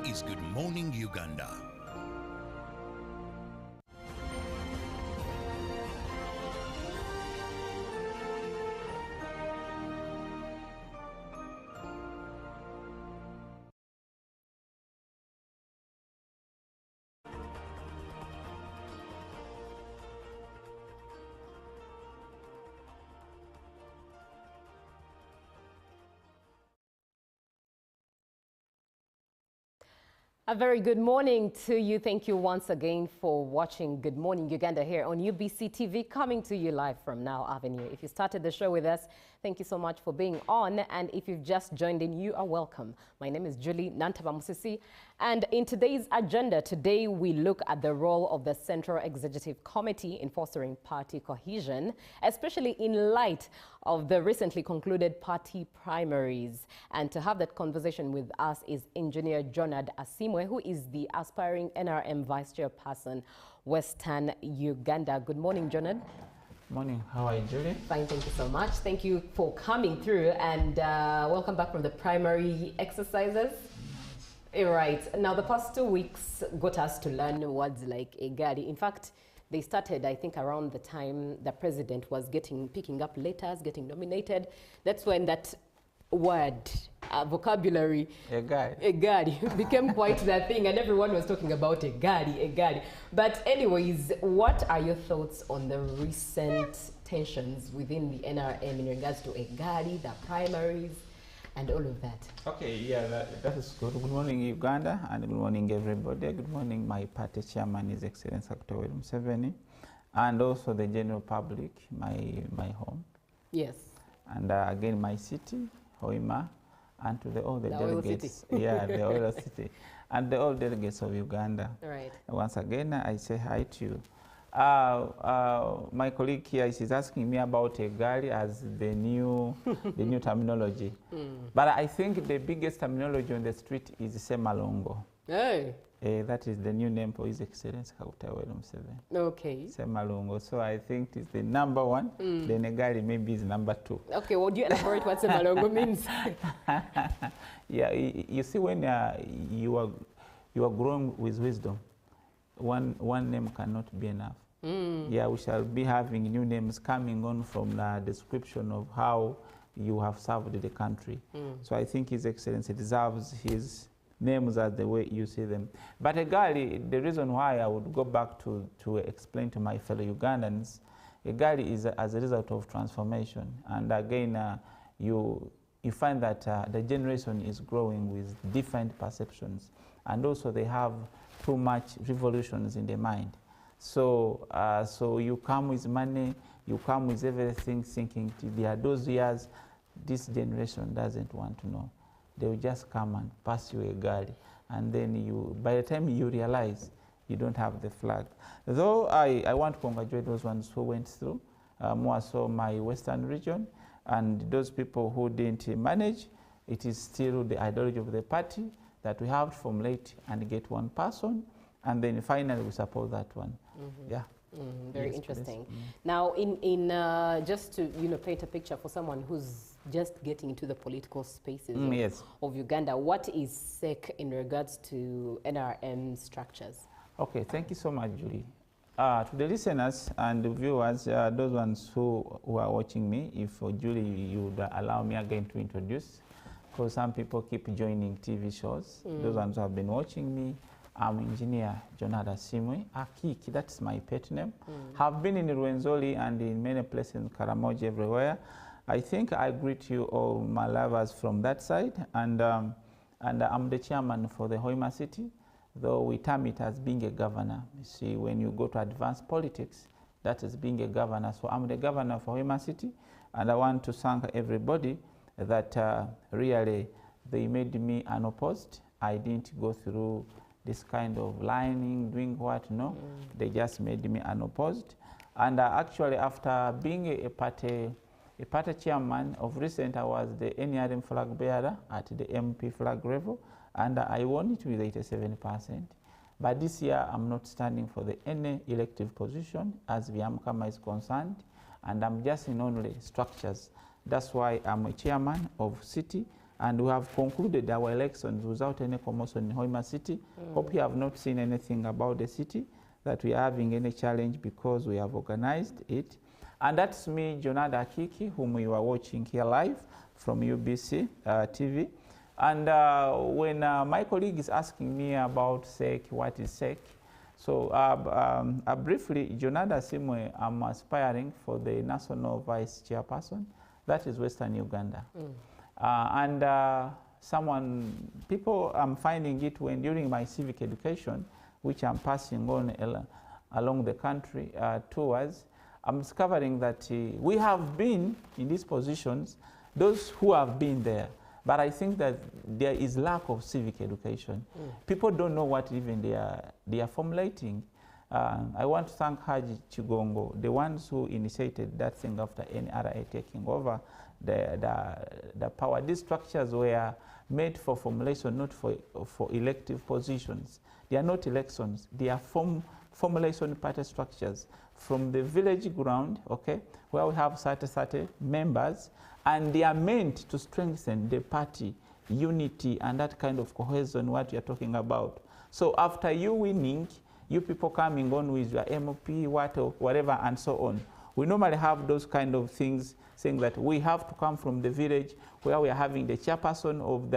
is Good Morning Uganda. A very good morning to you. Thank you once again for watching Good Morning Uganda here on UBC TV, coming to you live from Now Avenue. If you started the show with us, thank you so much for being on. And if you've just joined in, you are welcome. My name is Julie Nantabamusisi. And in today's agenda, today we look at the role of the Central Executive Committee in fostering party cohesion, especially in light of the recently concluded party primaries. And to have that conversation with us is Engineer Jonad Asimwe, who is the aspiring NRM Vice Chairperson, Western Uganda. Good morning, Jonad. Morning. How are you, Julie? Fine, thank you so much. Thank you for coming through, and welcome back from the primary exercises. Right. Now, the past 2 weeks got us to learn words like egari. In fact, they started, I think, around the time the president was picking up letters, getting nominated. That's when that word, vocabulary, egari, became quite the thing, and everyone was talking about egari. But anyways, what are your thoughts on the recent tensions within the NRM in regards to egari, the primaries, and all of that? Okay, yeah, that is good. Good morning, Uganda, and good morning, everybody. Good morning, my party chairman, His Excellency Dr. William Museveni, and also the general public, my home. Yes. And again, my city, Hoima, and to all the delegates. Yeah, the oil city, and all delegates of Uganda. Right. Once again, I say hi to you. My colleague here is asking me about egari as the new terminology. But I think the biggest terminology on the street is semalongo. Hey. That is the new name for His Excellency Dr. William Museveni. Okay. Semalongo. So I think it's the number one. Then egari maybe is number two. Okay, well, do you elaborate what semalongo means? Yeah, you see, when you are growing with wisdom, one name cannot be enough. Yeah, we shall be having new names coming on from the description of how you have served the country. So I think His Excellency deserves his names as the way you see them. But egari, the reason why I would go back to explain to my fellow Ugandans, egari is as a result of transformation. And again, you find that the generation is growing with different perceptions. And also they have too much revolutions in their mind. So, so you come with money, you come with everything, thinking there are those years this generation doesn't want to know. They will just come and pass you egari, and then by the time you realize, you don't have the flag. Though I want to congratulate those ones who went through, more so my Western region, and those people who didn't manage. It is still the ideology of the party that we have to formulate and get one person, and then finally we support that one. Yeah. Very interesting. Now, just to paint a picture for someone who's just getting into the political spaces of Uganda, what is SEC in regards to NRM structures? Okay, thank you so much, Julie. To the listeners and the viewers, those ones who are watching me, if Julie, you would allow me again to introduce, because some people keep joining TV shows. Those ones who have been watching me, I'm Engineer Jonad Asimwe, Akiki, that's my pet name. Have been in Rwenzori and in many places in Karamoja, everywhere. I think I greet you all, my lovers, from that side. And I'm the chairman for the Hoima city, though we term it as being a governor. You see, when you go to advanced politics, that is being a governor. So I'm the governor for Hoima city, and I want to thank everybody that really they made me unopposed. I didn't go through this kind of lining, doing what, no. They just made me unopposed. And actually, after being a party chairman, of recent I was the NRM flag bearer at the MP flag level, and I won it with 87%. But this year, I'm not standing for any elective position as Vyamkama is concerned, and I'm just in only structures. That's why I'm a chairman of city, And we have concluded our elections without any commotion in Hoima City. Hope you have not seen anything about the city, that we are having any challenge, because we have organized it. And that's me, Jonada Akiki, whom you are watching here live from UBC TV. And when my colleague is asking me about SEC, what is SEC? So briefly, Jonada Simwe, I'm aspiring for the National Vice Chairperson. That is Western Uganda. People, I'm finding it when during my civic education, which I'm passing on along the country tours, I'm discovering that we have been in these positions, those who have been there, but I think that there is lack of civic education. People don't know what even they are formulating. I want to thank Haji Chigongo, the ones who initiated that thing after NRA taking over the power. These structures were made for formulation, not for elective positions. They are not elections. They are formulation party structures from the village ground, okay, where we have 30 members, and they are meant to strengthen the party unity and that kind of cohesion what you're talking about. So after you winning, you people coming on with your MOP, whatever, and so on. We normally have those kind of things saying that we have to come from the village, where we are having the chairperson of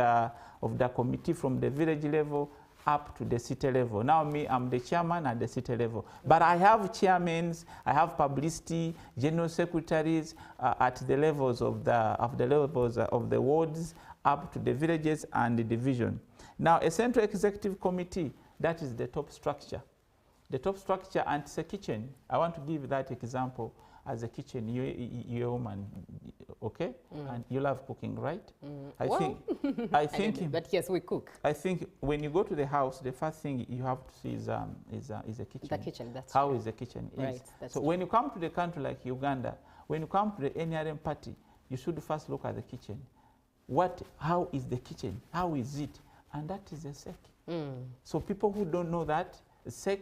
the committee from the village level up to the city level. Now me, I'm the chairman at the city level. But I have chairmen, I have publicity, general secretaries at the levels of the wards up to the villages and the division. Now a central executive committee, that is the top structure. The top structure, and it's a kitchen. I want to give that example as a kitchen. You're a woman, okay? And you love cooking, right? I think. But yes, we cook. I think when you go to the house, the first thing you have to see is a kitchen. The kitchen, that's how true. is the kitchen Right, is. that's So true. when you come to the country like Uganda, when you come to the NRM party, you should first look at the kitchen. How is the kitchen? How is it? And that is the SEC. So people who don't know that, SEC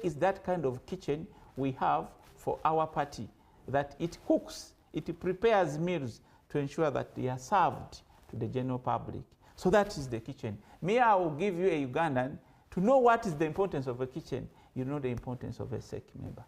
is that kind of kitchen we have for our party, that it cooks, it prepares meals to ensure that they are served to the general public. So that is the kitchen. Me, I will give you a Ugandan to know what is the importance of a kitchen. You know the importance of a SEC member.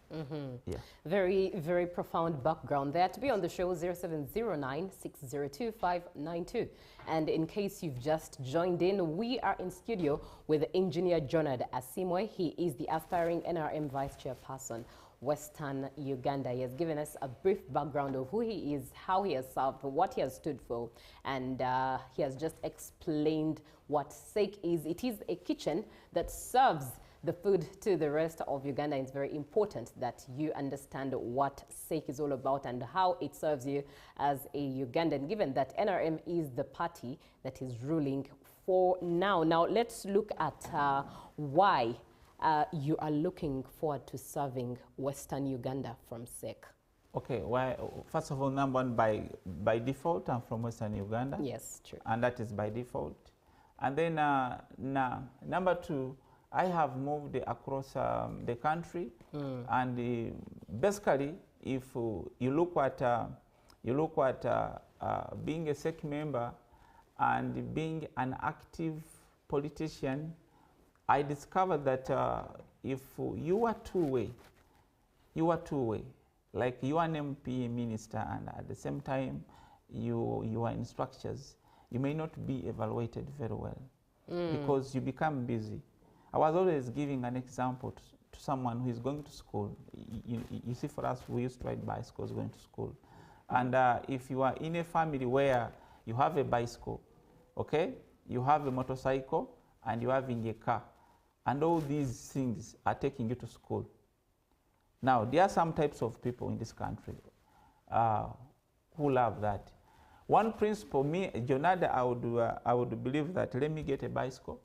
Yeah. Very, very profound background there. To be on the show, 0709-602-592. And in case you've just joined in, we are in studio with Engineer Jonad Asimwe. He is the aspiring NRM Vice Chairperson, Western Uganda. He has given us a brief background of who he is, how he has served, what he has stood for, and he has just explained what SEC is. It is a kitchen that serves the food to the rest of Uganda. It's very important that you understand what SEC is all about and how it serves you as a Ugandan, given that NRM is the party that is ruling for now. Now, let's look at why you are looking forward to serving Western Uganda from SEC. Okay, well, first of all, number one, by default, I'm from Western Uganda. Yes, true. And that is by default. And then number two, I have moved across the country, and basically, if you look at being a SEC member and being an active politician, I discovered that if you are two-way, like you are an MP minister, and at the same time you are in structures, you may not be evaluated very well because you become busy. I was always giving an example to someone who is going to school. You see, for us, we used to ride bicycles going to school. And if you are in a family where you have a bicycle, okay, you have a motorcycle, and you are having a car, and all these things are taking you to school. Now, there are some types of people in this country who love that. One principle, me, Jonada, I would believe that let me get a bicycle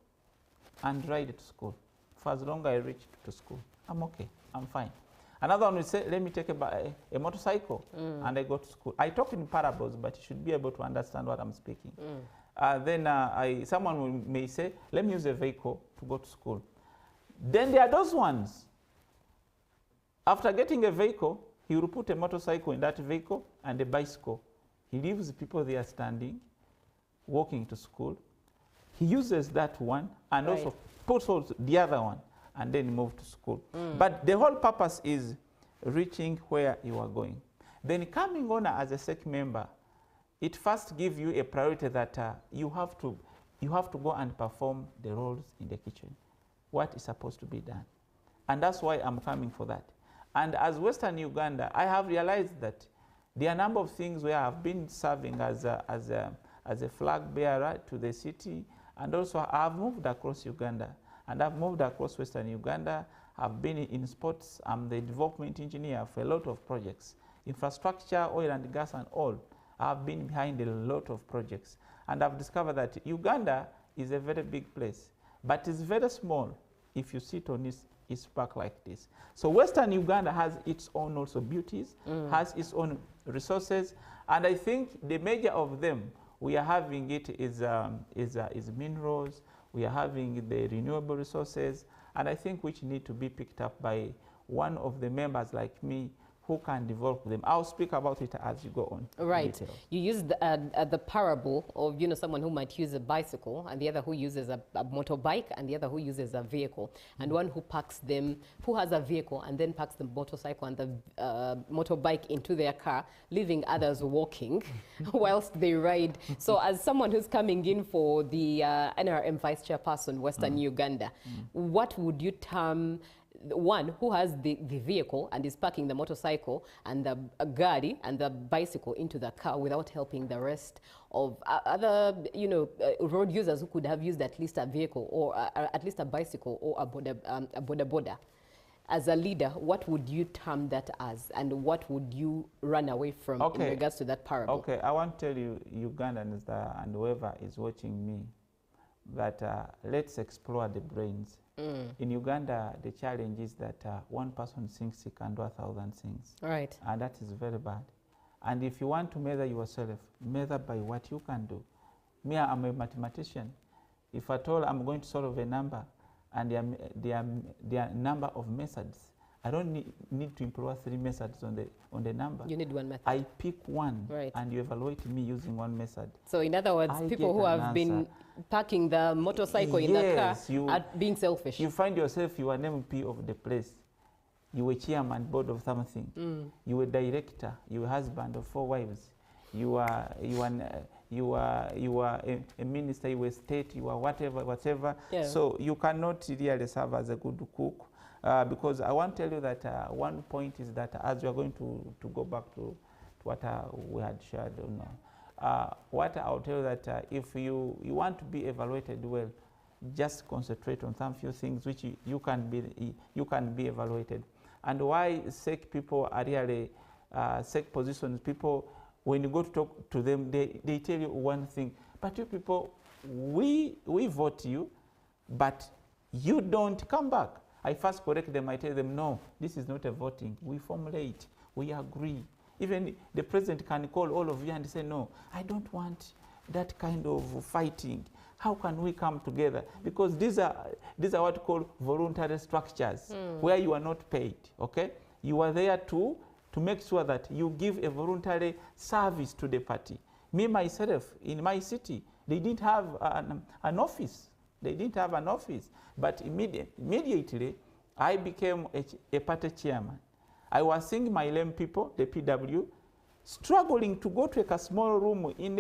and ride to school. For as long as I reach to school, I'm okay, I'm fine. Another one will say, let me take a motorcycle and I go to school. I talk in parables, but you should be able to understand what I'm speaking. Then someone may say, let me use a vehicle to go to school. Then there are those ones. After getting a vehicle, he will put a motorcycle in that vehicle and a bicycle. He leaves people there standing. walking to school. He uses that one and Right. also puts out the other one and then move to school. But the whole purpose is reaching where you are going. Then coming on as a SEC member, it first gives you a priority that you have to go and perform the roles in the kitchen, what is supposed to be done. And that's why I'm coming for that. And as Western Uganda, I have realized that there are a number of things where I've been serving as a flag bearer to the city, and also I've moved across Uganda, and I've moved across Western Uganda. I've been in sports. I'm the development engineer for a lot of projects, infrastructure, oil and gas and all. I've been behind a lot of projects, and I've discovered that Uganda is a very big place, but it's very small if you sit on its back like this. So Western Uganda has its own also beauties, has its own resources, and I think the major of them we are having it is minerals. We are having the renewable resources, and I think which need to be picked up by one of the members like me who can develop them. I'll speak about it as you go on. Right. You used the parable of, you know, someone who might use a bicycle, and the other who uses a motorbike, and the other who uses a vehicle, and one who packs them, who has a vehicle and then packs the motorcycle and the motorbike into their car, leaving others walking whilst they ride. So as someone who's coming in for the NRM Vice Chairperson, Western Uganda, what would you term one who has the vehicle and is parking the motorcycle and the gari and the bicycle into the car without helping the rest of other, you know, road users who could have used at least a vehicle or at least a bicycle or a boda. As a leader, what would you term that as, and what would you run away from in regards to that parable? Okay, I want to tell you, Ugandans and whoever is watching me, that let's explore the brains. In Uganda, the challenge is that one person thinks he can do 1,000 things. Right. And that is very bad. And if you want to measure yourself, measure by what you can do. Me, I'm a mathematician. If at all I'm going to solve a number, and there are number of methods, I don't need to employ 3 methods on the number. You need one method. I pick one, right, and you evaluate me using one method. So in other words, people who have been parking the motorcycle in the car are being selfish. You find yourself, you are an MP of the place. You were chairman, board of something. You were director. You were husband of 4 wives. You are a minister. You were state. You are whatever. Yeah. So you cannot really serve as a good cook. Because I want to tell you that one point is that as we are going to go back to what we had shared, what I'll tell you that if you want to be evaluated well, just concentrate on some few things which you can be evaluated. And why SEC people are really SEC positions, people, when you go to talk to them, they tell you one thing, but you people, we vote you, but you don't come back. I first correct them, I tell them, no, this is not a voting. We formulate, we agree. Even the president can call all of you and say, no, I don't want that kind of fighting. How can we come together? Because these are what called voluntary structures, where you are not paid, okay? You are there to make sure that you give a voluntary service to the party. Me, myself, in my city, they didn't have an office. They didn't have an office, but immediately I became a party chairman. I was seeing my lame people, the PW, struggling to go to a small room in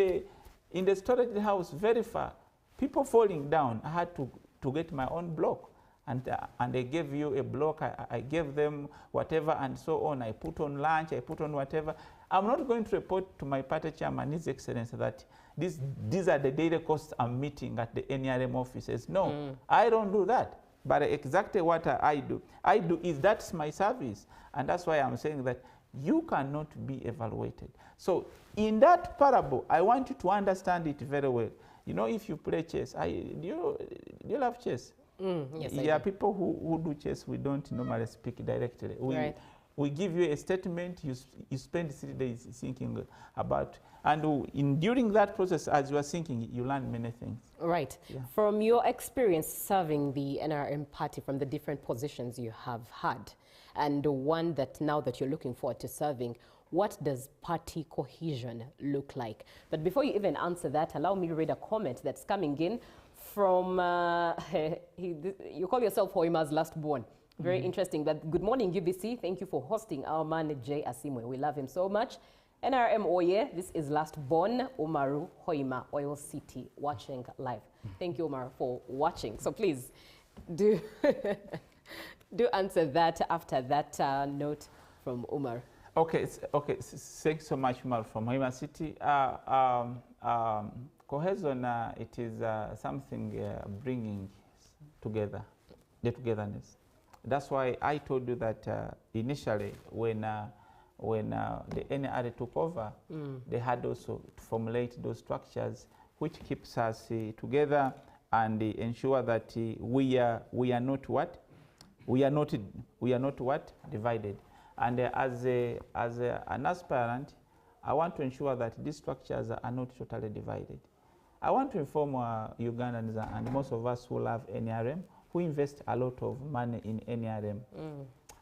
the storage house very far. People falling down. I had to get my own block, and they gave you a block. I gave them whatever and so on. I put on lunch. I put on whatever. I'm not going to report to my party chairman, His Excellency, that these are the daily costs I'm meeting at the NRM offices. No, I don't do that. But exactly what I do is that's my service. And that's why I'm saying that you cannot be evaluated. So in that parable, I want you to understand it very well. You know, if you play chess, do you love chess? Yes, there are people who do chess, we don't normally speak directly. We give you a statement, you spend 3 days thinking about, and during that process, as you are thinking, you learn many things. Right. Yeah. From your experience serving the NRM party, from the different positions you have had, and the one that now that you're looking forward to serving, What does party cohesion look like? But before you even answer that, allow me to read a comment that's coming in from, you call yourself Hoima's last born. Very interesting. But good morning, UBC. Thank you for hosting our man, Jay Asimwe. We love him so much. NRM Oye, this is last born Umaru Hoima, Oil City, watching live. Thank you, Umaru, for watching. So please do, do answer that after that note from Umar. Okay, okay. Thanks so much, Umar, from Hoima City. Cohesion, it is something bringing together, the togetherness. That's why I told you that initially when the NRA took over, they had also to formulate those structures which keeps us together and ensure that we are not what? We are not what? Divided. And as an aspirant, I want to ensure that these structures are not totally divided. I want to inform Ugandans and most of us who love NRM, who invest a lot of money in NRM.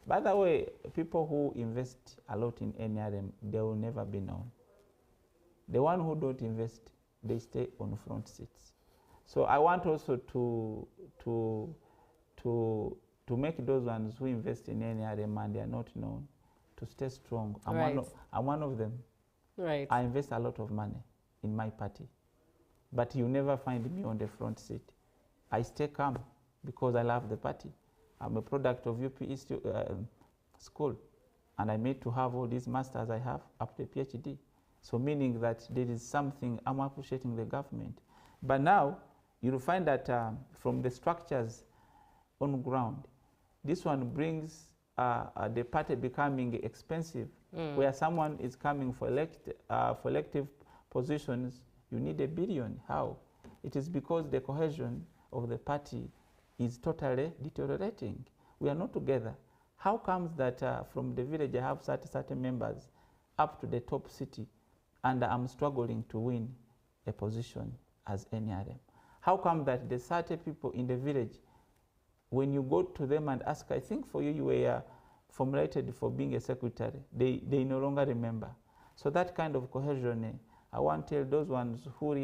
By the way, people who invest a lot in NRM, they will never be known. The one who don't invest, they stay on front seats. So I want also to make those ones who invest in NRM and they are not known to stay strong. I'm one of them. Right. I invest a lot of money in my party, but you never find me on the front seat. I stay calm because I love the party. I'm a product of UPE school, and I made to have all these masters I have up to PhD. So meaning that there is something I'm appreciating the government. But now you'll find that from the structures on ground, this one brings the party becoming expensive, where someone is coming for elective positions, you need $1 billion. How? It is because the cohesion of the party is totally deteriorating. We are not together. How comes that from the village I have certain members up to the top city and I'm struggling to win a position as NRM? How come that the certain people in the village, when you go to them and ask, I think for you, you were formulated for being a secretary, they no longer remember. So that kind of cohesion, I want to tell those ones who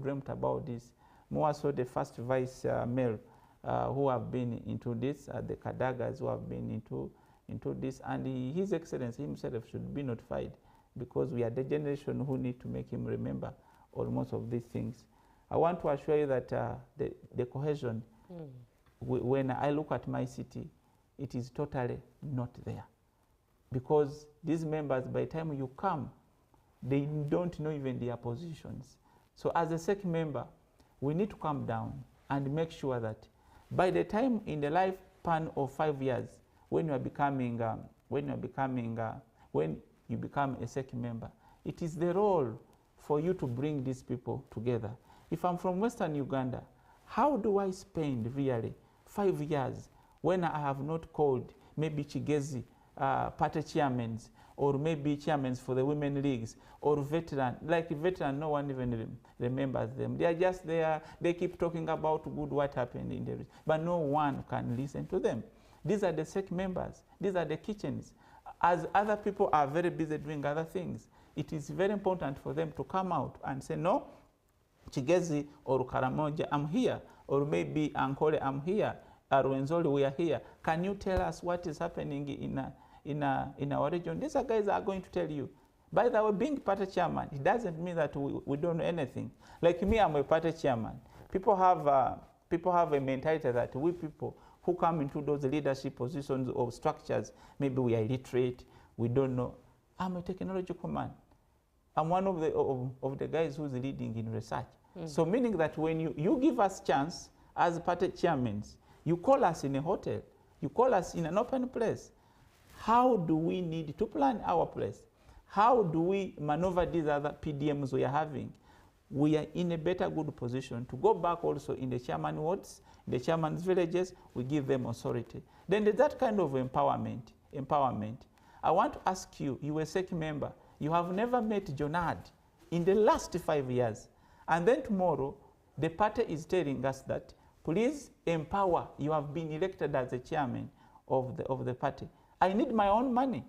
dreamt about this, more so the first vice mayor, who have been into this, the Kadagas who have been into this, and His Excellency himself should be notified because we are the generation who need to make him remember almost of these things. I want to assure you that the cohesion, when I look at my city, it is totally not there. Because these members, by the time you come, they don't know even their positions. So as a SEC member, we need to come down and make sure that by the time in the lifespan of 5 years, when you become a SEC member, it is the role for you to bring these people together. If I'm from Western Uganda, how do I spend really 5 years when I have not called maybe Chigezi party chairmen, or maybe chairmen for the women leagues, or veteran, like veteran, no one even remembers them. They are just there, they keep talking about good what happened in the, but no one can listen to them. These are the SEC members, these are the kitchens. As other people are very busy doing other things, it is very important for them to come out and say, no, Chigezi or Karamoja, I'm here, or maybe Ankole, I'm here, Arwenzoli, we are here. Can you tell us what is happening in our region? These guys are going to tell you. By the way, being party chairman, it doesn't mean that we don't know anything. Like me, I'm a party chairman. People have a mentality that we people who come into those leadership positions or structures, maybe we are illiterate, we don't know. I'm a technological man. I'm one of the guys who's leading in research. So meaning that when you give us chance as party chairmen, you call us in a hotel, you call us in an open place. How do we need to plan our place? How do we maneuver these other PDMs we are having? We are in a better good position to go back also in the chairman wards, the chairman's villages, we give them authority. Then there's that kind of empowerment. I want to ask you, you were a SEC member, you have never met Jonad in the last 5 years. And then tomorrow, the party is telling us that, please empower, you have been elected as a chairman of the party. I need my own money,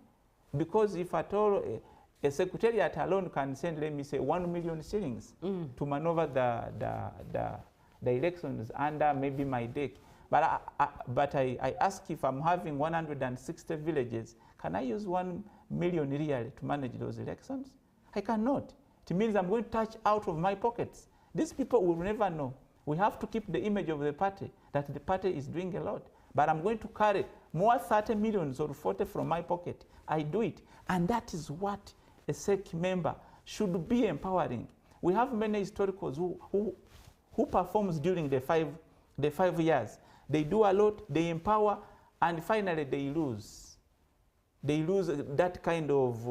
because if at all A secretariat alone can send, let me say, 1 million shillings to maneuver the elections under maybe my deck. But I ask, if I'm having 160 villages, can I use 1 million really to manage those elections? I cannot. It means I'm going to touch out of my pockets. These people will never know. We have to keep the image of the party, that the party is doing a lot. But I'm going to carry more 30 millions or 40 from my pocket. I do it. And that is what a SEC member should be empowering. We have many historicals who performs during the 5 years. They do a lot, they empower, and finally they lose. They lose that kind of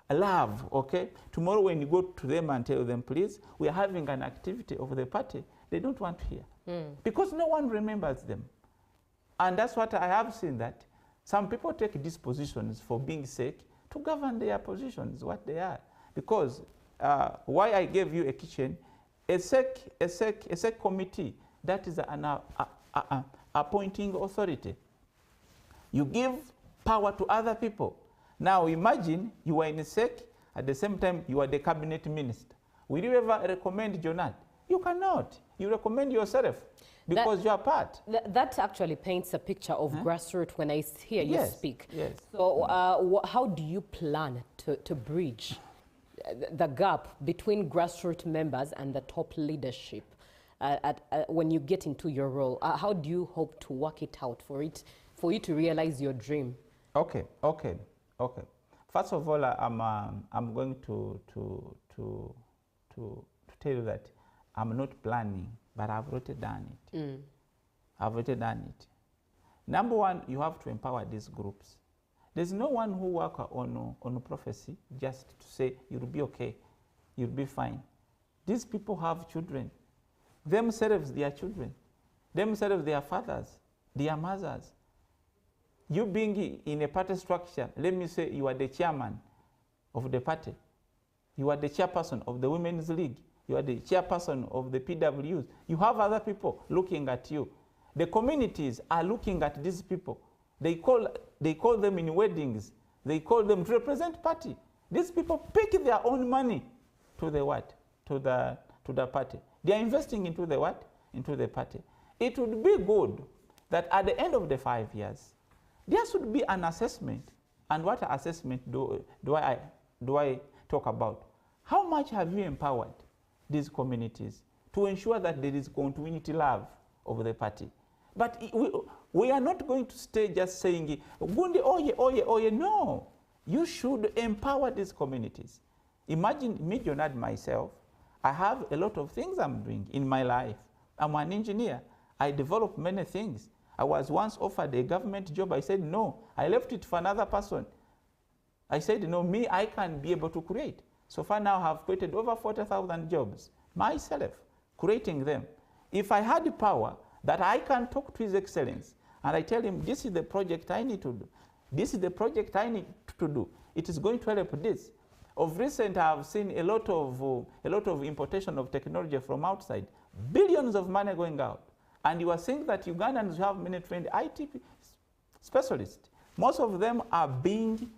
love, okay? Tomorrow when you go to them and tell them, please, we are having an activity of the party, they don't want to hear. Because no one remembers them. And that's what I have seen, that some people take these positions for being SEC to govern their positions, what they are. Because why I gave you a kitchen, a SEC committee, that is an appointing authority. You give power to other people. Now imagine you are in a SEC, at the same time you are the cabinet minister. Will you ever recommend Jonathan? You cannot. You recommend yourself because you are part. That actually paints a picture of grassroots when I hear you speak. Yes. So how do you plan to bridge the gap between grassroots members and the top leadership when you get into your role? How do you hope to work it out for you to realize your dream? Okay. First of all, I'm going to tell you that I'm not planning, but I've already done it. I've already done it. Number one, you have to empower these groups. There's no one who works on prophecy just to say you'll be okay, you'll be fine. These people have children. Themselves, their children. Themselves, their fathers, their mothers. You being in a party structure, let me say you are the chairman of the party. You are the chairperson of the Women's League. You are the chairperson of the PWs. You have other people looking at you. The communities are looking at these people. They call them in weddings. They call them to represent party. These people pick their own money to the what? To the party. They are investing into the what? Into the party. It would be good that at the end of the 5 years, there should be an assessment. And what assessment do I talk about? How much have you empowered these communities to ensure that there is continuity love of the party? But we are not going to stay just saying, Gundi, oye, oye, oye. No. You should empower these communities. Imagine me, Jonathan, myself. I have a lot of things I'm doing in my life. I'm an engineer. I develop many things. I was once offered a government job. I said no. I left it for another person. I said, no, me, I can be able to create. So far now, I have created over 40,000 jobs myself, creating them. If I had the power that I can talk to His Excellency and I tell him, this is the project I need to do. This is the project I need to do. It is going to help this. Of recent, I have seen a lot of importation of technology from outside. Billions of money going out. And you are saying that Ugandans have many trained IT specialists. Most of them are being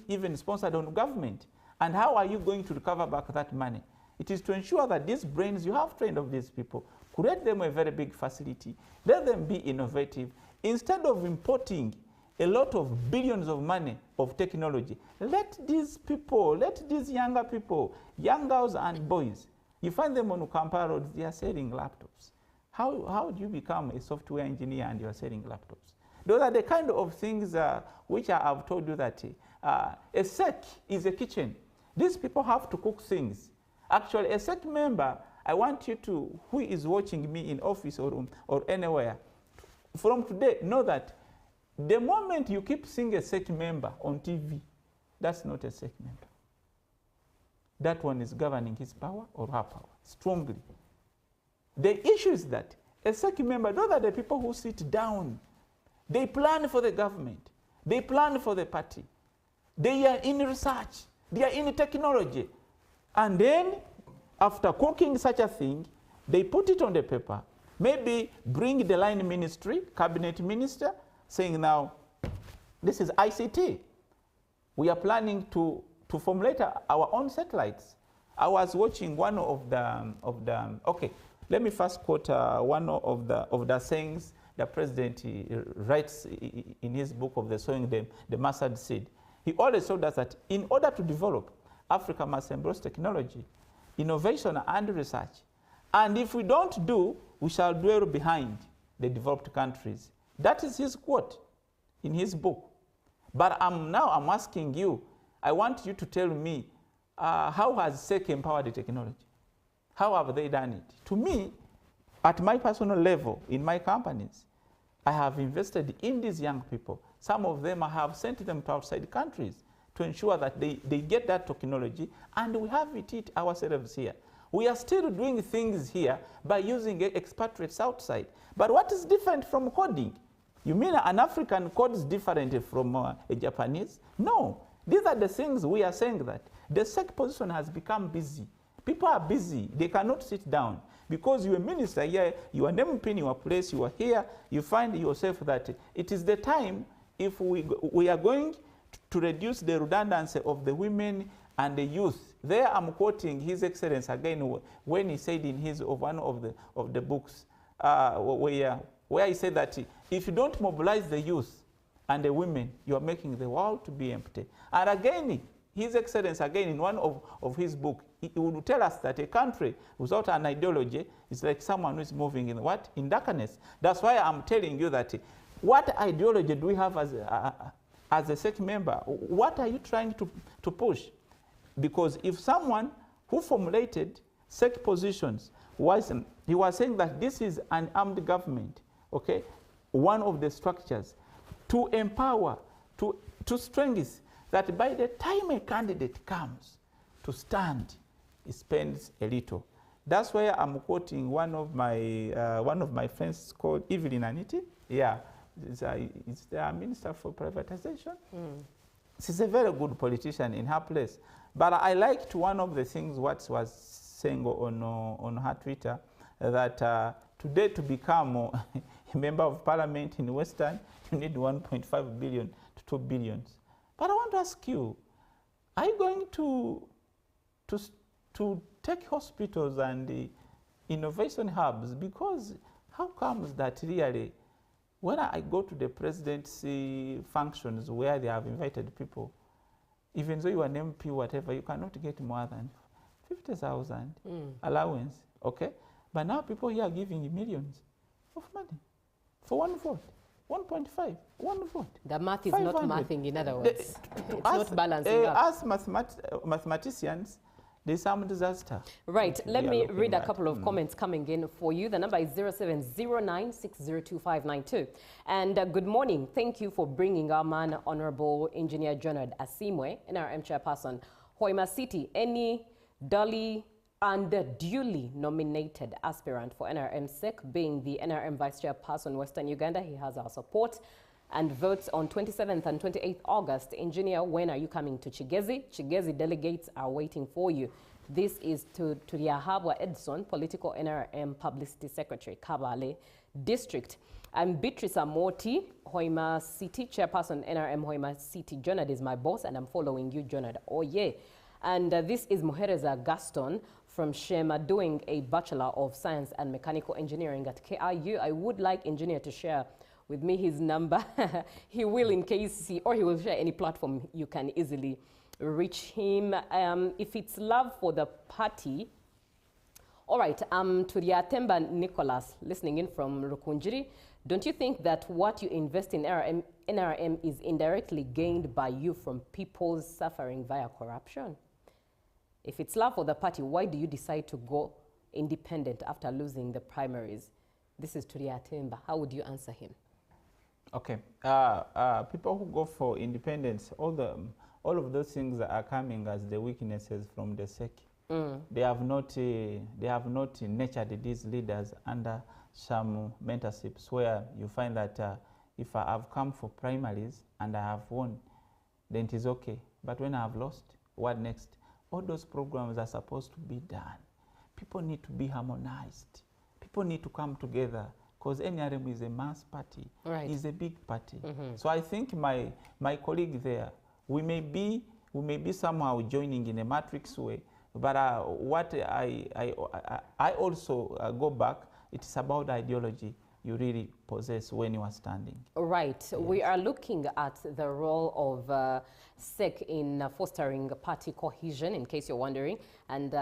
even sponsored on government. And how are you going to recover back that money? It is to ensure that these brains you have trained of these people, create them a very big facility, let them be innovative. Instead of importing a lot of billions of money of technology, let these people, let these younger people, young girls and boys, you find them on Kampala roads, they are selling laptops. How do you become a software engineer and you are selling laptops? Those are the kind of things which I have told you that a SEC is a kitchen. These people have to cook things. Actually, a SEC member, I want you to, who is watching me in office or anywhere, from today, know that the moment you keep seeing a SEC member on TV, that's not a SEC member. That one is governing his power or her power strongly. The issue is that a SEC member, those are the people who sit down. They plan for the government. They plan for the party. They are in research. They are in technology. And then, after cooking such a thing, they put it on the paper. Maybe bring the line ministry, cabinet minister, saying now, this is ICT. We are planning to formulate our own satellites. I was watching one of the okay, let me first quote one of the sayings the president writes in his book of the sowing the mustard seed. He always told us that in order to develop, Africa must embrace technology, innovation and research. And if we don't do, we shall dwell behind the developed countries. That is his quote in his book. But now I'm asking you, I want you to tell me, how has SEC empowered the technology? How have they done it? To me, at my personal level, in my companies, I have invested in these young people. Some of them I have sent them to outside countries to ensure that they get that technology, and we have it ourselves here. We are still doing things here by using expatriates outside. But what is different from coding? You mean an African codes different from a Japanese? No. These are the things we are saying that the SEC position has become busy. People are busy. They cannot sit down. Because you're a minister here, you are never in your place, you are here, you find yourself that it is the time, if we are going to reduce the redundancy of the women and the youth. There I'm quoting His Excellency again when he said in one of the books where he said that if you don't mobilize the youth and the women, you are making the world to be empty. And again, His Excellency again in one of his book, he would tell us that a country without an ideology is like someone who is moving in what? In darkness. That's why I'm telling you that what ideology do we have as a SEC member? What are you trying to push? Because if someone who formulated SEC positions he was saying that this is an armed government, okay? One of the structures to empower, to strengthen, that by the time a candidate comes to stand, he spends a little. That's why I'm quoting one of my friends called Evelyn Aniti. Yeah, it's the Minister for Privatization. She's a very good politician in her place. But I liked one of the things what was saying on her Twitter, that today to become a member of parliament in Western, you need 1.5 billion to 2 billion. But I want to ask you, are you going to take hospitals and the innovation hubs? Because how comes that really, when I go to the presidency functions where they have invited people, even though you are an MP, whatever, you cannot get more than 50,000 allowance, okay? But now people here are giving millions of money for one vote. 1.5, one vote. The math is not mathing, in other words. It's not balancing up. As mathematicians, there's some disaster. Right, let me read a couple of comments coming in for you. The number is 0709602592. And good morning. Thank you for bringing our man, Honorable Engineer Jonard Asimwe, NRM Chairperson, Hoima City, any duly and duly nominated aspirant for NRM SEC, being the NRM Vice Chairperson, Western Uganda. He has our support. And votes on 27th and 28th August. Engineer, when are you coming to Chigezi? Chigezi delegates are waiting for you. This is to Riahabwa Edson, Political NRM Publicity Secretary, Kabale District. I'm Beatrice Amoti, Hoima City Chairperson, NRM Hoima City. Jonard is my boss, and I'm following you, Jonard. Oh, yeah. And this is Muhereza Gaston from Shema, doing a Bachelor of Science and Mechanical Engineering at KIU. I would like Engineer to share with me his number. He will, in case he will share any platform, you can easily reach him. If it's love for the party, all right, to Riatemba Nicholas, listening in from Rukunjiri, don't you think that what you invest in NRM is indirectly gained by you from people's suffering via corruption? If it's love for the party, why do you decide to go independent after losing the primaries? This is Turiatemba. How would you answer him? Okay, people who go for independence, all of those things are coming as the weaknesses from the SEC. They have not nurtured these leaders under some mentorships where you find that if I have come for primaries and I have won, then it is okay. But when I have lost, what next? All those programs are supposed to be done. People need to be harmonized. People need to come together, because NRM is a mass party, right. Is a big party. So I think my colleague there We may be somehow joining in a matrix way, but what I also go back, it's about ideology you really possess when you are standing. Right. Yes. We are looking at the role of SEC in fostering party cohesion, in case you're wondering. And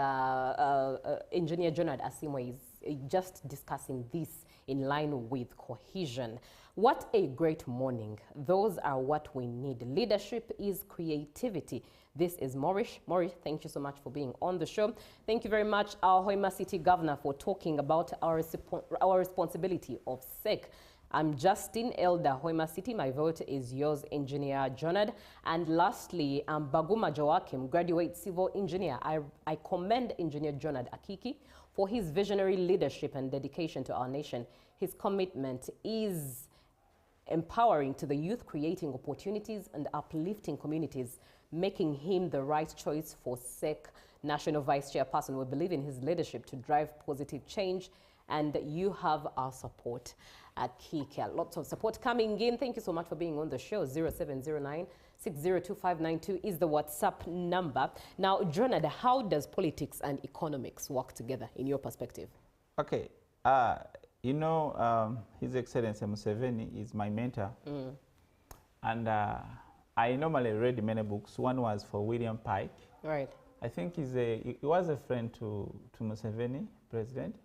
Engineer Jonad Asimwe is just discussing this in line with cohesion. What a great morning. Those are what we need. Leadership is creativity. This is Maurice. Maurice, thank you so much for being on the show. Thank you very much, our Hoima City Governor, for talking about our responsibility of SEC. I'm Justin Elder, Hoima City. My vote is yours, Engineer Jonad. And lastly, I'm Baguma Joachim, graduate civil engineer. I commend Engineer Jonad Akiki for his visionary leadership and dedication to our nation. His commitment is empowering to the youth, creating opportunities and uplifting communities, making him the right choice for SEC National Vice Chairperson. We believe in his leadership to drive positive change, and you have our support at KeyCare. Lots of support coming in. Thank you so much for being on the show. 0709 602592 is the WhatsApp number. Now, Jonad, how does politics and economics work together in your perspective? Okay. You know, His Excellency Museveni is my mentor. And I normally read many books. One was for William Pike. Right. I think he was a friend to Museveni, president.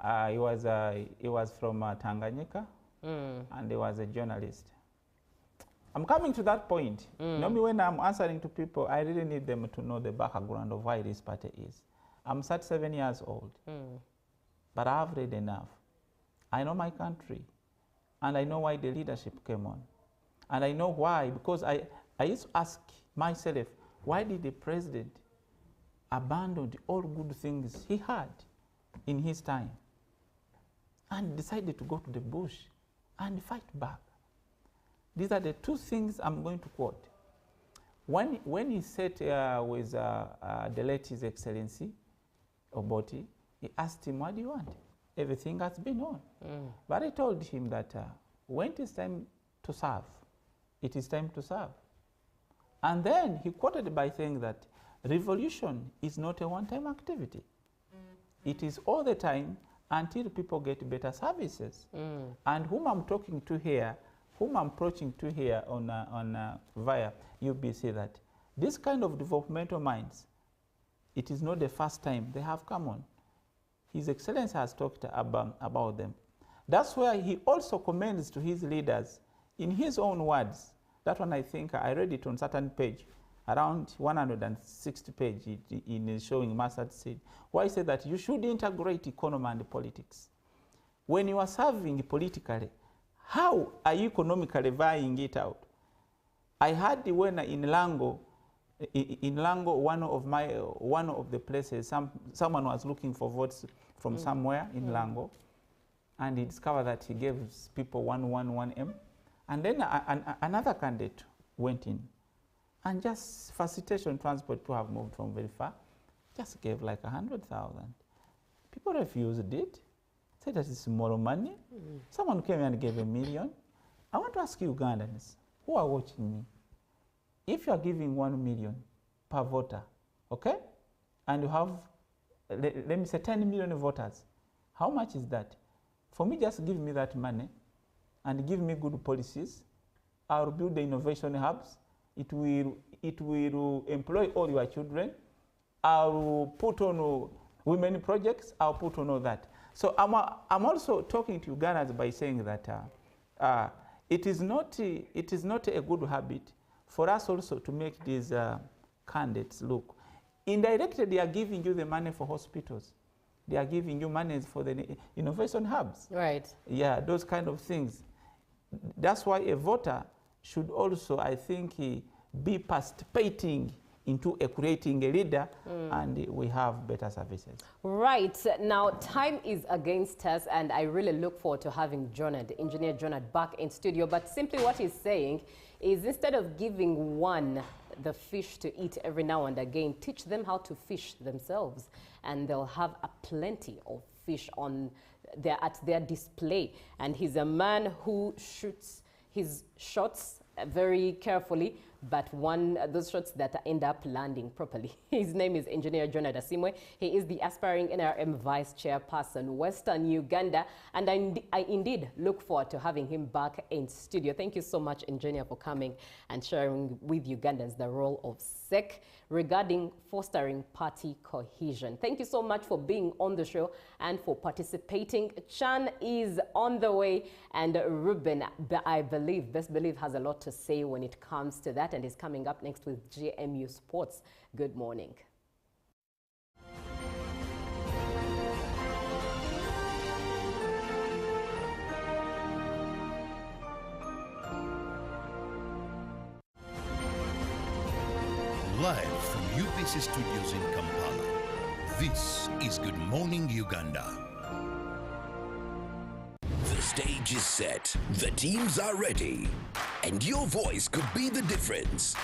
He was from Tanganyika, and he was a journalist. I'm coming to that point. Normally when I'm answering to people, I really need them to know the background of why this party is. I'm 37 years old, but I've read enough. I know my country, and I know why the leadership came on. And I know why, because I used to ask myself, why did the president abandon all good things he had in his time and decided to go to the bush and fight back? These are the two things I'm going to quote. When he sat with the late His Excellency Oboti, he asked him, what do you want? Everything has been on. But I told him that when it is time to serve, it is time to serve. And then he quoted by saying that revolution is not a one-time activity. It is all the time until people get better services. And whom I'm talking to here, whom I'm approaching to here on via UBC, that this kind of developmental minds, it is not the first time they have come on. His Excellency has talked about them. That's where he also commends to his leaders in his own words. That one, I think I read it on certain page, around 160 page in showing mustard seed, where he said that you should integrate economy and politics. When you are serving politically, how are you economically vying it out? I heard when in Lango, one of the places, someone was looking for votes from somewhere in Lango, and he discovered that he gave people 111M, and then another candidate went in, and just facilitation transport, people have moved from very far, just gave like 100,000. People refused it, said that it's more money. Someone came and gave 1 million. I want to ask you Ugandans who are watching me, if you are giving 1 million per voter, okay, and you have, let me say 10 million voters, how much is that? For me, just give me that money and give me good policies. I'll build the innovation hubs. It will employ all your children. I'll put on women projects. I'll put on all that. So I'm also talking to Ugandans by saying that it is not a good habit for us also to make these candidates look. Indirectly, they are giving you the money for hospitals. They are giving you money for the innovation hubs. Right. Yeah, those kind of things. That's why a voter should also, I think, be participating into creating a leader, and we have better services. Right. Now, time is against us, and I really look forward to having Jonad, Engineer Jonad, back in studio. But simply what he's saying is, instead of giving one the fish to eat every now and again, teach them how to fish themselves, and they'll have a plenty of fish at their display. And he's a man who shoots his shots very carefully, but those shots that end up landing properly. His name is Engineer John Adasimwe. He is the aspiring NRM Vice Chairperson, Western Uganda, and I indeed look forward to having him back in studio. Thank you so much, Engineer, for coming and sharing with Ugandans the role of SEC regarding fostering party cohesion. Thank you so much for being on the show and for participating. Chan is on the way, and Ruben, I best believe, has a lot to say when it comes to that, and is coming up next with GMU Sports. Good morning. Live from UBC Studios in Kampala, this is Good Morning Uganda. The stage is set, the teams are ready, and your voice could be the difference.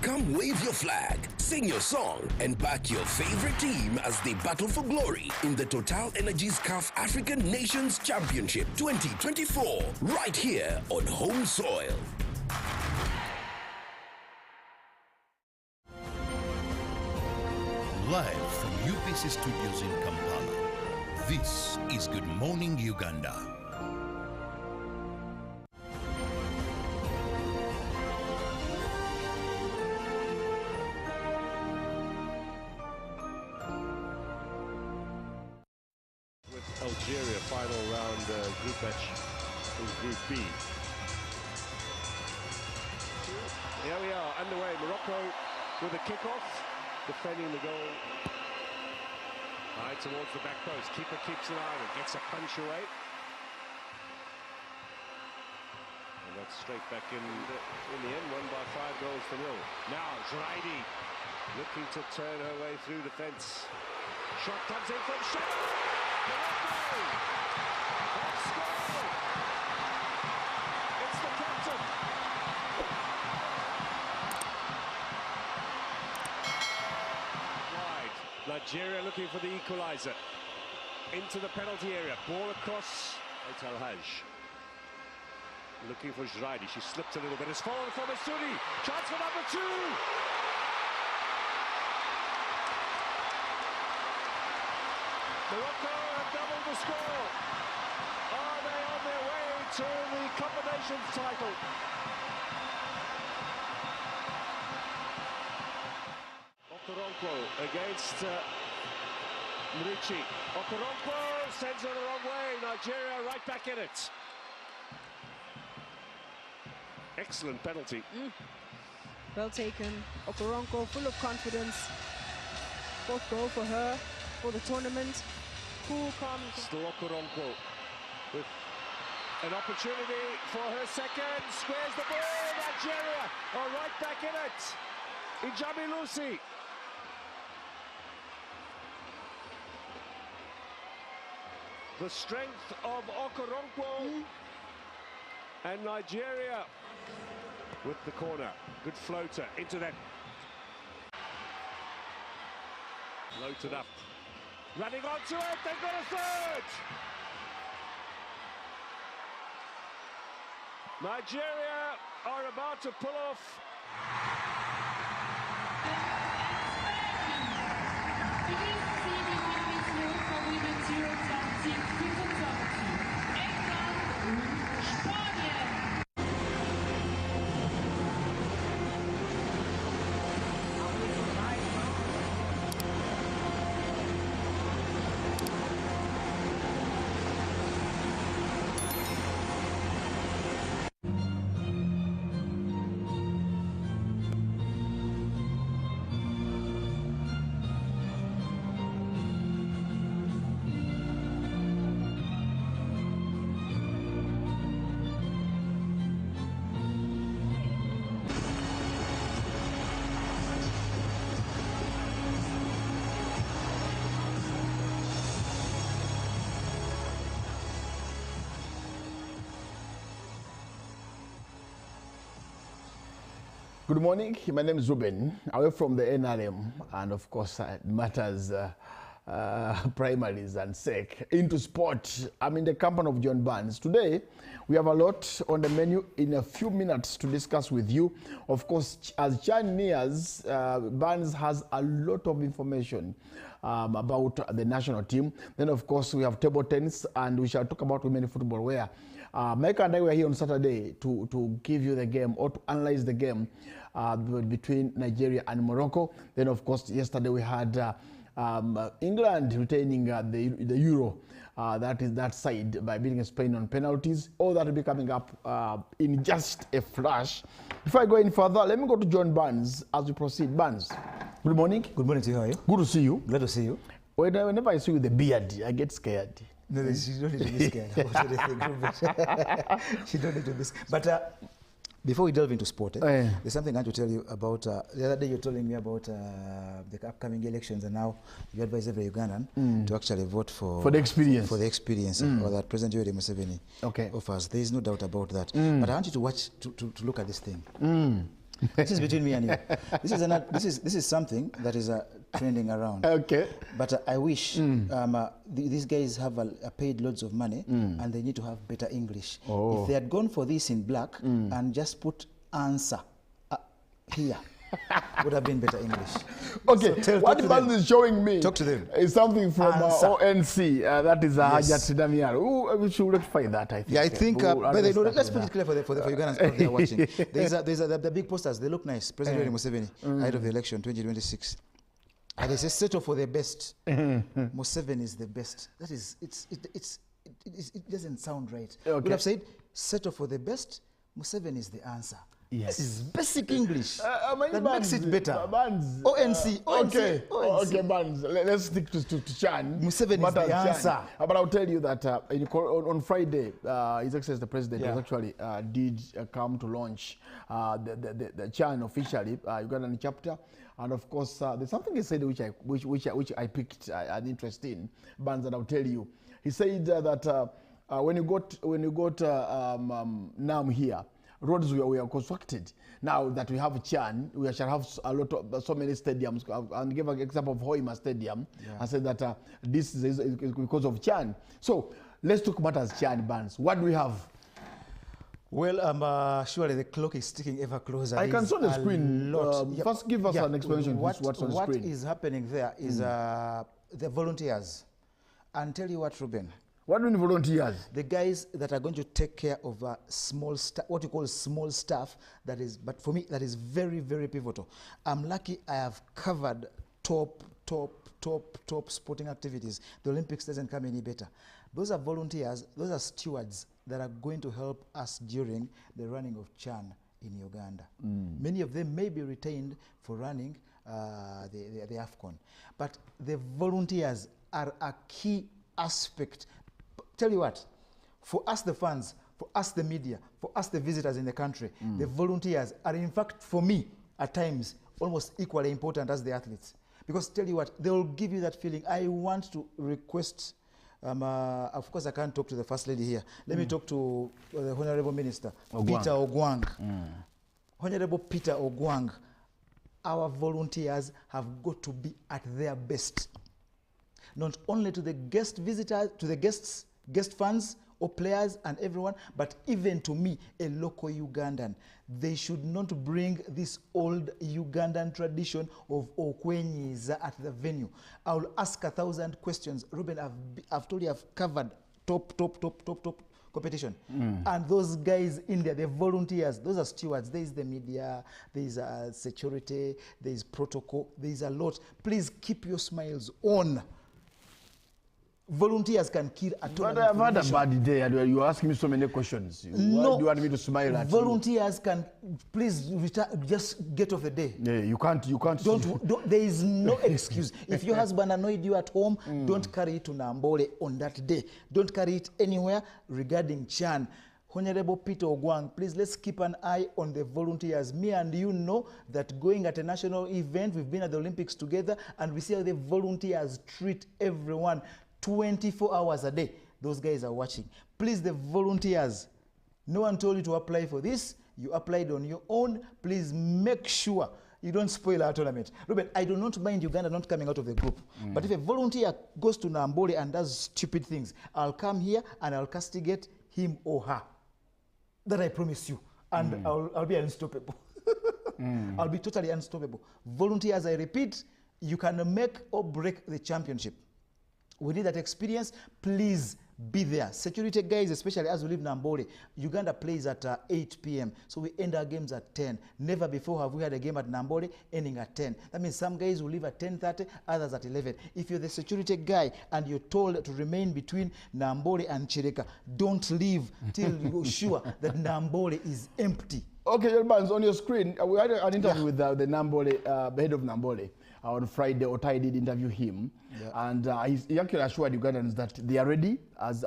Come wave your flag, sing your song, and back your favorite team as they battle for glory in the Total Energies CAF African Nations Championship 2024, right here on home soil. Live from UBC Studios in Kampala, this is Good Morning Uganda. With Algeria, final round group match in Group B. Here we are, underway. Morocco with a kickoff. Defending the goal. High towards the back post. Keeper keeps an eye on it. Gets a punch away. And that's straight back in the end. Won by 5 goals to 0. Now Zraidi looking to turn her way through the fence. Shot comes in from Shot. Morocco! That's goal! It's the captain. Nigeria looking for the equaliser. Into the penalty area. Ball across. Eital Haj. Looking for Zraidi. She slipped a little bit. It's fallen from Masudi. Chance for number 2. Morocco have doubled the score. Are they on their way to the combinations title? Okoronkwo against Murici. Okoronkwo sends her the wrong way. Nigeria right back in it. Excellent penalty. Well taken. Okoronkwo full of confidence. Fourth goal for her for the tournament. Cool, calm. Still Okoronkwo with an opportunity for her second. Squares the ball. Nigeria are right back in it. Ijabi Lucy. The strength of Okoronkwo and Nigeria with the corner. Good floater into that. Floated up. Running onto it, they've got a third! Nigeria are about to pull off. Good morning. My name is Ruben. I'm from the NRM, and of course, it matters primaries and sec into sport. I'm in the company of John Barnes. Today, we have a lot on the menu in a few minutes to discuss with you. Of course, as Jan nears, Barnes has a lot of information about the national team. Then, of course, we have table tennis, and we shall talk about women football, where Mike and I were here on Saturday to give you the game or to analyze the game between Nigeria and Morocco. Then, of course, yesterday we had England retaining the Euro. That is that side by beating Spain on penalties. All that will be coming up in just a flash. Before I go any further, let me go to John Barnes as we proceed. Barnes, good morning. Good morning to you. How are you? Good to see you. Glad to see you. Whenever I see you with the beard, I get scared. No, you don't need to be scared about anything. You don't need to be scared. But before we delve into sport, there's something I want to tell you about. The other day you were telling me about the upcoming elections, and now you advise every Ugandan to actually vote for the experience. For the experience or that President Yoweri Museveni offers. There is no doubt about that. But I want you to watch, to look at this thing. This is between me and you. This is something that is trending around. Okay. But I wish these guys have paid loads of money and they need to have better English. If they had gone for this in black and just put answer here, would have been better English. Okay, so what Barnes is showing me is something from ONC. That is Hajat Damiano. We should rectify that, I think. Yeah, I think, let's put it clear for the Ugandans out there watching. The big posters, they look nice. President Museveni, ahead of the election 2026. And they say settle for the best. Museveni is the best. That is, it doesn't sound right. Okay. Would have said settle for the best. Museveni is the answer. Yes. This is basic English. That makes it better. ONC. Okay, Barnes. Let's stick to Chan. Museveni is the answer. But I'll tell you that on Friday, His Excellency the President actually did come to launch the Chan officially, Ugandan chapter. And of course, there's something he said which I picked an interest in, Barnes, and I'll tell you. He said that when you got NAM here, roads were constructed. Now that we have Chan, we shall have a lot of so many stadiums. And give an example of Hoima Stadium. I said that this is because of Chan. So let's talk about as Chan, Barnes. What do we have? Well, surely the clock is ticking ever closer. I can show the screen. First, give us an explanation. What's on the screen? What is happening there is the volunteers. And tell you what, Ruben. What do you mean volunteers? The guys that are going to take care of small stuff, what you call small stuff, that is, but for me, that is very, very pivotal. I'm lucky I have covered top sporting activities. The Olympics doesn't come any better. Those are volunteers, those are stewards that are going to help us during the running of Chan in Uganda. Many of them may be retained for running the AFCON. But the volunteers are a key aspect. Tell you what, for us the fans, for us the media, for us the visitors in the country, the volunteers are in fact, for me, at times, almost equally important as the athletes. Because tell you what, they will give you that feeling. I want to request, of course I can't talk to the First Lady here. Let me talk to the Honorable Minister, Peter Ogwang. Honorable Peter Ogwang, our volunteers have got to be at their best. Not only to the guest visitors, to the guests, guest fans or players and everyone, but even to me, a local Ugandan. They should not bring this old Ugandan tradition of okwenyiza at the venue. I will ask 1,000 questions. Ruben, I've told you I've covered top competition. And those guys in there, the volunteers, those are stewards. There is the media, there is security, there is protocol, there is a lot. Please keep your smiles on. Volunteers can kill a tournament. But I've had a bad day and you're asking me so many questions. No. Why do you want me to smile at volunteers can, please just get off the day. Yeah, you can't. Don't, there is no excuse. If your husband annoyed you at home, don't carry it to Nambole on that day. Don't carry it anywhere regarding Chan. Honorable Peter Ogwang, please let's keep an eye on the volunteers. Me and you know that going at a national event, we've been at the Olympics together, and we see how the volunteers treat everyone 24 hours a day. Those guys are watching. Please, the volunteers, no one told you to apply for this. You applied on your own. Please make sure you don't spoil our tournament. Ruben, I do not mind Uganda not coming out of the group. But if a volunteer goes to Nambole and does stupid things, I'll come here and I'll castigate him or her. That I promise you. And I'll be unstoppable. I'll be totally unstoppable. Volunteers, I repeat, you can make or break the championship. We need that experience. Please be there. Security guys, especially as we live in Nambole, Uganda plays at 8 p.m. So we end our games at 10. Never before have we had a game at Nambole ending at 10. That means some guys will leave at 10:30, others at 11. If you're the security guy and you're told to remain between Nambole and Chireka, don't leave till you're sure that Nambole is empty. Okay, Jordan, on your screen, we had an interview with the Nambole, the head of Nambole. On Friday, Otai did interview him, and he actually assured Ugandans that they are ready as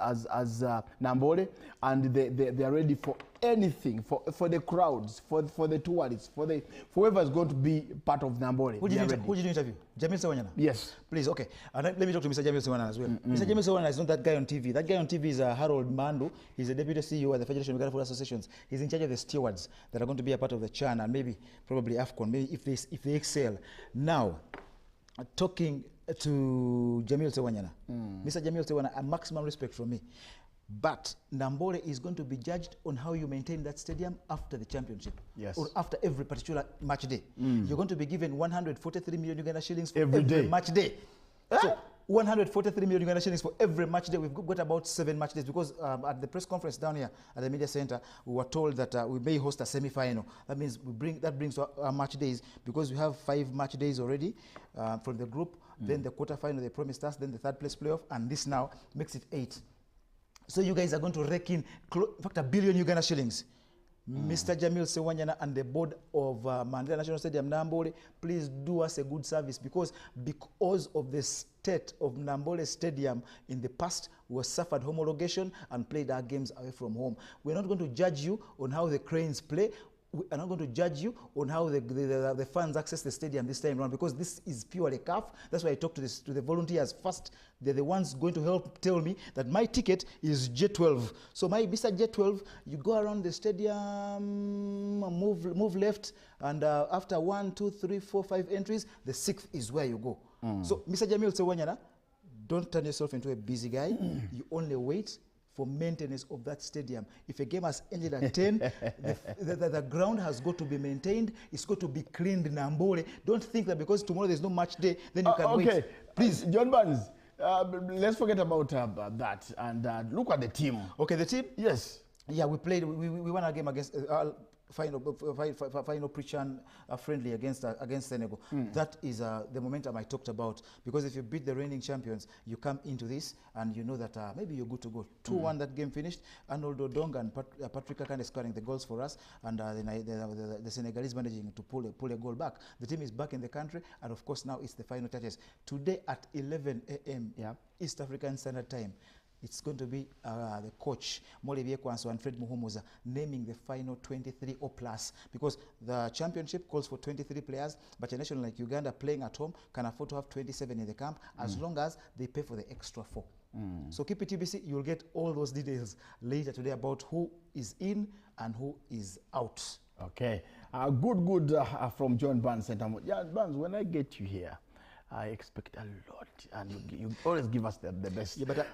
Nambole, and they are ready for anything, for the crowds, for the tourists, for whoever is going to be part of Nambole. Who did you interview? Jamil Sewanyana? Yes. Please, okay. Let me talk to Mr. Jamil Sewanyana as well. Mr. Jamil Sewanyana is not that guy on TV. That guy on TV is Harold Mandu. He's the deputy CEO at the Federation of Uganda Football Associations. He's in charge of the stewards that are going to be a part of the CHAN and maybe probably AFCON, maybe if they excel. Now, talking to Jamil Sewanyana. Mr. Jamil Sewanyana, a maximum respect from me. But Nambole is going to be judged on how you maintain that stadium after the championship. Yes. Or after every particular match day. You're going to be given 143 million Uganda shillings for every day. Match day. So 143 million Uganda shillings for every match day. We've got about 7 match days because at the press conference down here at the media center, we were told that we may host a semi-final. That means that brings our match days because we have 5 match days already from the group. Then the quarterfinal they promised us, then the third place playoff, and this now makes it 8. So you guys are going to rake in, in fact, 1 billion Uganda shillings. Mr. Jamil Sewanyana and the board of Mandela National Stadium, Nambole, please do us a good service because of the state of Nambole Stadium in the past, we suffered homologation and played our games away from home. We're not going to judge you on how the Cranes play. We are not going to judge you on how the fans access the stadium this time around because this is purely CAF. That's why I talked to the volunteers first. They're the ones going to help tell me that my ticket is J12. So my Visa J12, you go around the stadium, move left, and after 1, 2, 3, 4, 5 entries, the 6th is where you go. So Mr. Jamil Sewanyana, don't turn yourself into a busy guy. You only wait for maintenance of that stadium. If a game has ended at 10, the ground has got to be maintained. It's got to be cleaned in Nambole. Don't think that because tomorrow there's no match day, then you can wait. Please. John Barnes, let's forget about that and look at the team. Okay, the team? Yes. Yeah, we played, we won our game against final pre-CHAN friendly against Senegal. That is the momentum I talked about. Because if you beat the reigning champions, you come into this and you know that maybe you're good to go. 2-1 that game finished. Arnold Odong and Patrick Akande scoring the goals for us, and the Senegalese managing to pull a goal back. The team is back in the country, and of course now it's the final touches. Today at 11 a.m. East African Standard Time, it's going to be the coach, Molivie Kwanso and Fred Muhumuza, naming the final 23 or plus because the championship calls for 23 players, but a nation like Uganda playing at home can afford to have 27 in the camp as long as they pay for the extra 4. So keep it TBC, you'll get all those details later today about who is in and who is out. Okay, good from John Barnes. Yeah, Barnes, when I get you here, I expect a lot, and you always give us the best. Yeah, but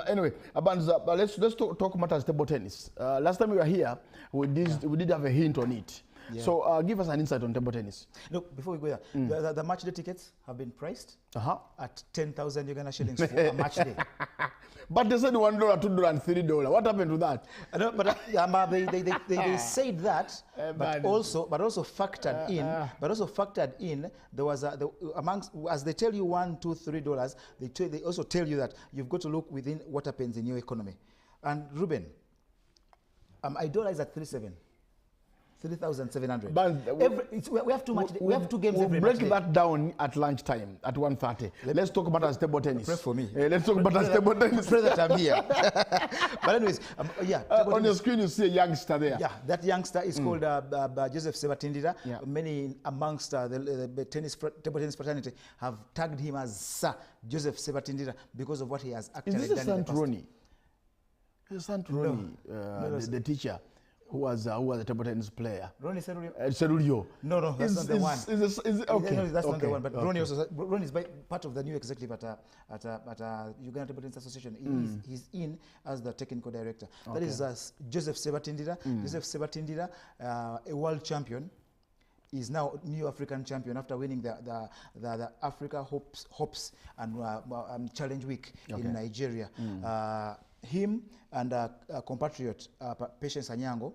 anyway, Barnes, let's talk matters table tennis. Last time we were here, we did have a hint on it. Yeah. So give us an insight on table tennis. Look, before we go there, the match day tickets have been priced at 10,000 Uganda shillings for a match day. But they said $1, $2, and $3. What happened to that? No, but they said that, but also factored in. But also factored in. There was amongst, as they tell you $1, $2, $3, they also tell you that you've got to look within what happens in your economy. And Ruben, $1 is at 3,700. We have 2 matches. We have 2 games every match. We'll break that down at lunchtime at 1:30. Let's talk about as table tennis. Pray for me. Let's talk about as table tennis. Pray that I'm here. But anyways, on your screen you see a youngster there. Yeah, that youngster is called Joseph Sebatindira. Yeah. Many amongst the table tennis fraternity have tagged him as Sir Joseph Sebatindira because of what he has actually done. Is this a Sant Ronnie? Ronnie, the teacher. who was the table tennis player? Ronnie Serulio. Serulio. No, that's not the one. Okay. No, that's not the Okay. one. But Okay. Ronnie is part of the new executive at Uganda Table Tennis Association. He's in as the technical director. That is Joseph Sebatindira. Joseph Sebatindira, a world champion, is now new African champion after winning the Africa Hopes and Challenge Week in Nigeria. Him and compatriot Patience Anyango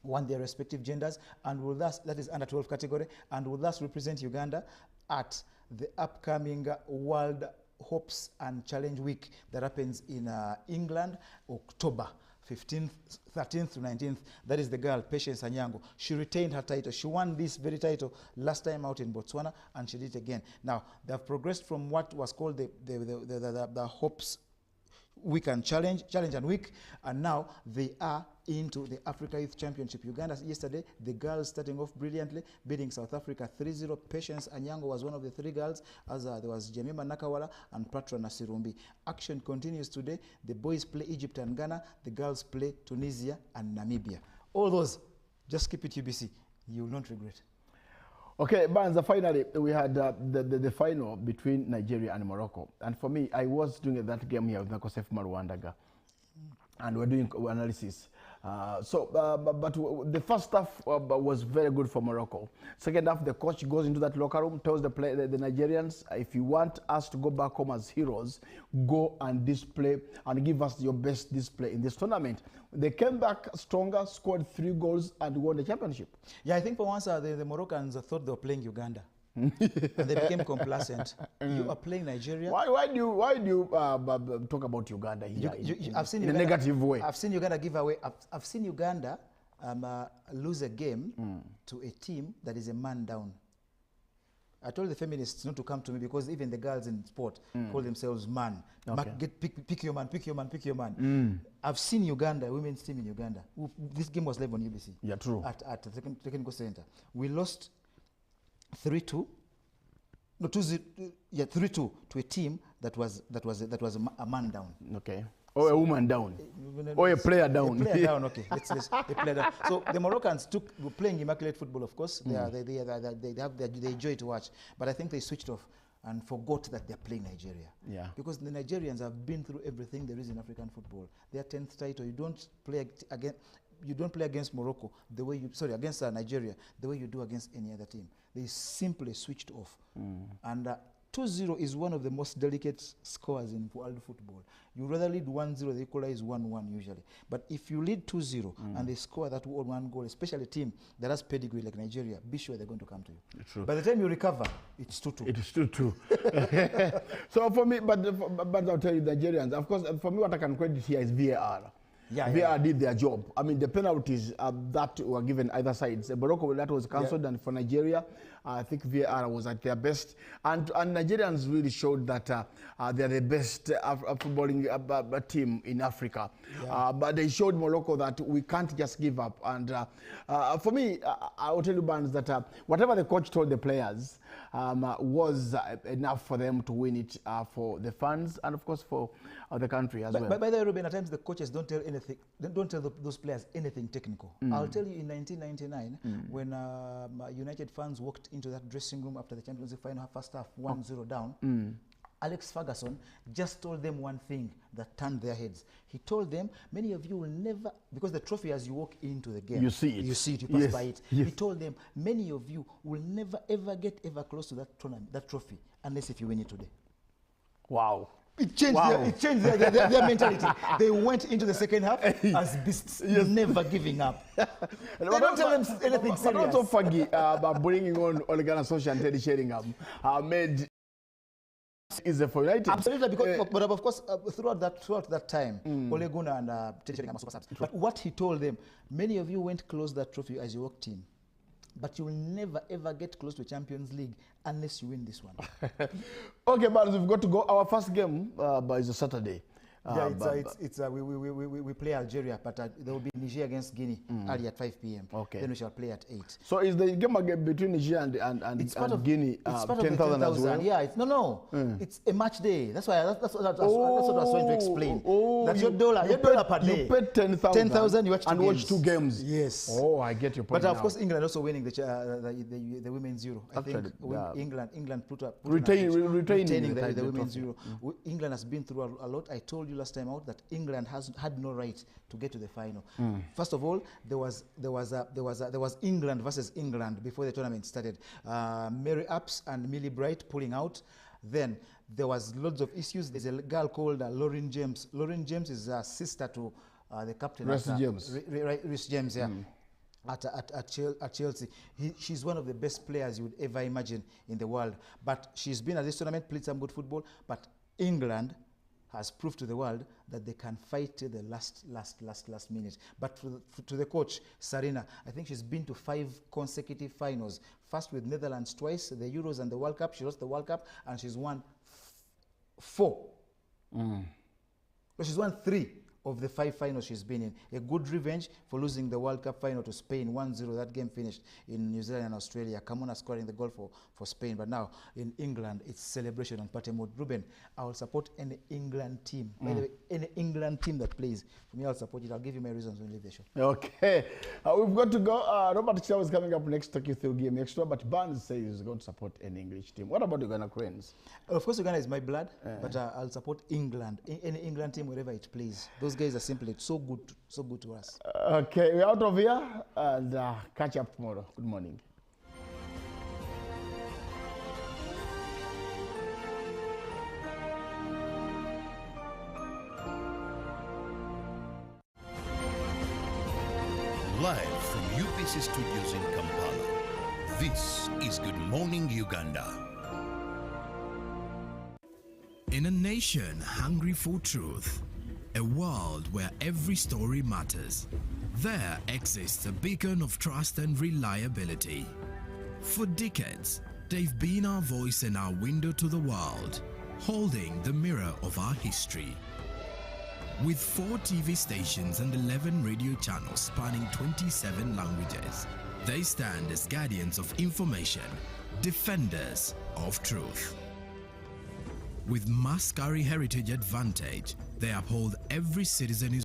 won their respective genders and will thus, that is under 12 category, and will thus represent Uganda at the upcoming World Hopes and Challenge Week that happens in England, October 15th, 13th to 19th. That is the girl, Patience Anyango. She retained her title. She won this very title last time out in Botswana, and she did it again. Now, they have progressed from what was called the Hopes Week and Challenge and Week, and now they are into the Africa Youth Championship. Uganda yesterday, the girls starting off brilliantly, beating South Africa 3-0. Patience Anyango was one of the three girls, as there was Jemima Nakawala and Patra Nasirumbi. Action continues today. The boys play Egypt and Ghana. The girls play Tunisia and Namibia. All those, just keep it UBC. You will not regret. Okay, Barnes, finally, we had the final between Nigeria and Morocco. And for me, I was doing that game here with Nakosef Marwandaga. And we're doing analysis. But the first half was very good for Morocco. Second half, the coach goes into that locker room, tells the Nigerians, if you want us to go back home as heroes, go and display and give us your best display in this tournament. They came back stronger, scored 3 goals, and won the championship. Yeah, I think for once the Moroccans thought they were playing Uganda. And they became complacent. You are playing Nigeria. Why do you talk about Uganda here I've seen in Uganda, a negative way? I've seen Uganda give away. I've seen Uganda lose a game to a team that is a man down. I told the feminists not to come to me because even the girls in sport call themselves man. Okay. Pick your man, pick your man, pick your man. I've seen Uganda, women's team in Uganda. This game was live on UBC. Yeah, true. At the technical center. We lost 3-2. No, 2-0. Yeah, 3-2 to a team that was a man down. Okay. Or a woman down. Or a player down. A player down, okay. Let's a player down. So the Moroccans were playing immaculate football, of course. They enjoy to watch. But I think they switched off and forgot that they're playing Nigeria. Yeah. Because the Nigerians have been through everything there is in African football. Their 10th title, you don't play against Morocco the way against Nigeria the way you do against any other team. They simply switched off. And 2-0 is one of the most delicate scores in world football. You rather lead 1-0, they equalize 1-1 usually. But if you lead 2-0 and they score that one goal, especially a team that has pedigree like Nigeria, be sure they're going to come to you. True. By the time you recover, it's 2-2. It is 2-2. So for me, but I'll tell you, Nigerians, of course, for me, what I can credit here is VAR. VAR did their job. I mean, the penalties that were given either sides. Morocco, that was cancelled, and for Nigeria, I think VAR was at their best. And Nigerians really showed that they're the best footballing team in Africa. But they showed Morocco that we can't just give up. And for me, I will tell you, Barnes, that whatever the coach told the players was enough for them to win it for the fans and, of course, for the country as well. By the way, Ruben, at times the coaches don't tell anything. Don't tell those players anything technical. I'll tell you, in 1999, when United fans walked into that dressing room after the Champions League final, first half 1-0 down, Alex Ferguson just told them one thing that turned their heads. He told them, many of you will never, because the trophy as you walk into the game, you see it, you pass by it. He told them, many of you will never ever get close to that tournament, that trophy, unless if you win it today. Wow. It changed, their mentality. They went into the second half as beasts, never giving up. They don't tell them anything serious. But also Fagi, by bringing on Ole Gunnar Solskjaer and Teddy Sheringham, made is for United. Absolutely, because, but of course, throughout that time, Ole Gunnar and Teddy Sheringham were super subs. But what he told them, many of you went close to that trophy as you walked in. But you will never, ever get close to Champions League unless you win this one. Okay, but we've got to go. Our first game is a Saturday. Yeah, we play Algeria, but there will be Niger against Guinea early at 5 p.m. Okay. Then we shall play at 8. So is the game again between Niger and Guinea 10,000 as well? Yeah, it's a match day. That's what I was trying to explain. That's your dollar per day. You paid 10,000 you watch two games. Yes. Oh, I get your point. But of course, England also winning the women's Euro. I think England retaining the women's Euro. England has been through a lot. I told you last time out that England had no right to get to the final. First of all, there was England versus England before the tournament started. Mary Apps and Millie Bright pulling out. Then there was loads of issues. There's a girl called Lauren James. Lauren James is a sister to the captain. Rhys James, yeah. At Chelsea. She's one of the best players you would ever imagine in the world. But she's been at this tournament, played some good football. But England has proved to the world that they can fight till the last minute. But to the coach, Sarina, I think she's been to 5 consecutive finals. First with Netherlands twice, the Euros and the World Cup. She lost the World Cup and she's won 4. But she's won 3 of the 5 finals she's been in. A good revenge for losing the World Cup final to Spain 1-0. That game finished in New Zealand and Australia. Kamona scoring the goal for Spain. But now in England, it's celebration on Patemod. Ruben, I will support any England team. By the way, any England team that plays, for me, I'll support it. I'll give you my reasons when we leave the show. Okay. We've got to go. Robert Chow is coming up next to take you through game extra. But Barnes says he's going to support an English team. What about Uganda Cranes? Of course, Uganda is my blood, but I'll support England. Any England team, wherever it plays. Those guys are simply so good to us. Okay, we're out of here and catch up tomorrow. Good morning. Live from UBC Studios in Kampala, this is Good Morning Uganda. In a nation hungry for truth, a world where every story matters, there exists a beacon of trust and reliability. For decades, they've been our voice and our window to the world, holding the mirror of our history. With 4 TV stations and 11 radio channels spanning 27 languages, they stand as guardians of information, defenders of truth. With Mascari Heritage Advantage, they uphold every citizen